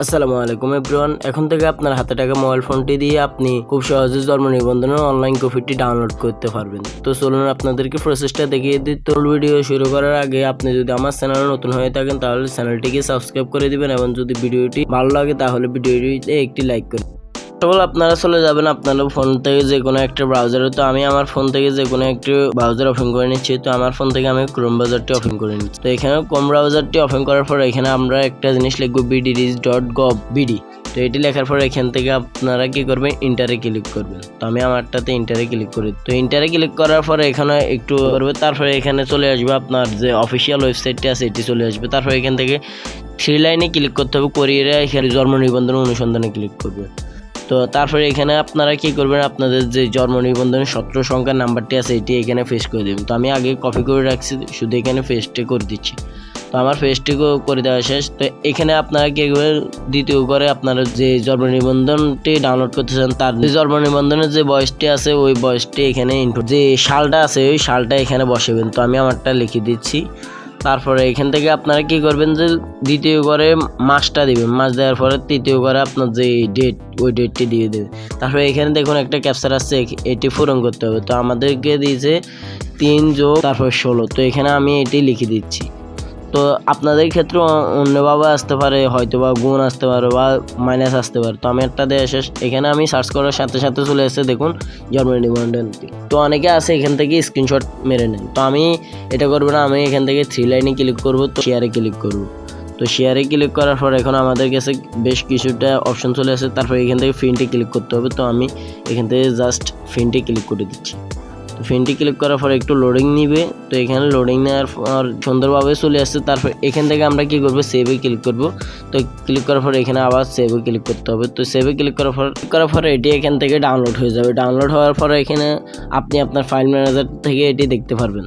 আসসালামু আলাইকুম এভরিওয়ান। এখন থেকে আপনার হাতে থাকা মোবাইল ফোনটি দিয়ে আপনি খুব সহজে জন্ম নিবন্ধনের অনলাইন কপিটি ডাউনলোড করতে পারবেন। তো চলুন আপনাদেরকে প্রসেসটা দেখিয়ে দিই। তো ভিডিও শুরু করার আগে আপনি যদি আমার চ্যানেলে নতুন হয়ে থাকেন তাহলে চ্যানেলটিকে সাবস্ক্রাইব করে দিবেন এবং যদি ভিডিওটি ভালো লাগে তাহলে ভিডিওটিতে একটি লাইক করুন। আপনারা চলে যাবেন আপনার ফোন থেকে যে কোনো একটা ব্রাউজারে। তো আমি আমার ফোন থেকে যে কোনো একটি ব্রাউজার ওপেন করে নিচ্ছি। তো আমার ফোন থেকে আমি ক্রোম ব্রাউজারটি ওপেন করে নিচ্ছি। তো এখানে ক্রোম ব্রাউজারটি ওপেন করার পর এখানে আমরা একটা জিনিস লিখবো bdris.gov.bd। তো এটি লেখার পর এখান থেকে আপনারা কি করবেন, ইন্টারে ক্লিক করবেন। তো আমি আমারটাতে ইন্টারে ক্লিক করি। তো ইন্টারে ক্লিক করার পরে এখানে একটু করবে, তারপরে এখানে চলে আসবে আপনার যে অফিসিয়াল ওয়েবসাইটটি আছে এটি চলে আসবে। তারপর এখান থেকে 3 লাইনে ক্লিক করতে হবে, করিয়ে এখানে জন্ম নিবন্ধন অনুসন্ধানে ক্লিক করবে। তো তারপরে এখানে আপনারা কি করবেন, আপনাদের যে জন্ম নিবন্ধনের 17 সংখ্যার নাম্বারটি আছে এটি এখানে পেস্ট করে দেবেন। তো আমি আগে কপি করে রাখছি, শুধু এখানে পেস্টে করে দিচ্ছি। তো আমার পেস্টটি করে দেওয়া শেষ। তো এখানে আপনারা কি করবেন, দ্বিতীয় করে আপনারা যে জন্ম নিবন্ধনটি ডাউনলোড করতে চান তার যে জন্ম নিবন্ধনের যে বয়সটি আছে ওই বয়সটি এখানে ইনপুট, যে সালটা আছে ওই সালটা এখানে বসাবেন। তো আমি আমারটা লিখে দিচ্ছি। তারপরে এখান থেকে আপনারা কি করবেন, যে দ্বিতীয় করে মাসটা দিবেন, মাস দেওয়ার পরে তৃতীয় করে আপনার যে ডেট ওই ডেটটি দিয়ে দেবে। তারপরে এখানে দেখুন একটা ক্যাপচার আসছে, এটি পূরণ করতে হবে। তো আমাদেরকে দিয়েছে 3 যোগ তারপর 16। তো এখানে আমি এটি লিখে দিচ্ছি। তো আপনাদের ক্ষেত্রে অন্যভাবে আসতে পারে, হয়তো বা গুণ আসতে পারে বা মাইনাস আসতে পারে। তো আমি একটা দেওয়া শেষ। এখানে আমি সার্চ করার সাথে সাথে চলে এসেছে দেখুন জন্ম নিবন্ধনটি। তো অনেকে আছে এখান থেকে স্ক্রিনশট মেরে নেন। তো আমি এটা করবো না, আমি এখান থেকে 3 লাইনে ক্লিক করব। তো শেয়ারে ক্লিক করব। তো শেয়ারে ক্লিক করার পর এখন আমাদের কাছে বেশ কিছুটা অপশন চলে আসে। তারপর এখান থেকে প্রিন্টে ক্লিক করতে হবে। তো আমি এখান থেকে জাস্ট প্রিন্টে ক্লিক করে দিচ্ছি। ফিনটি ক্লিক করার পর একটু লোডিং নিবে। তো এখানে লোডিং নেওয়ার পর সুন্দরভাবে চলে আসছে। তারপর এখান থেকে আমরা কি করব, সেভে ক্লিক করব। তো ক্লিক করার পর এখানে আবার সেভে ক্লিক করতে হবে। তো সেভে ক্লিক করার পর এটি এখান থেকে ডাউনলোড হয়ে যাবে। ডাউনলোড হওয়ার পর এখানে আপনি আপনার ফাইল ম্যানেজার থেকে এটি দেখতে পারবেন।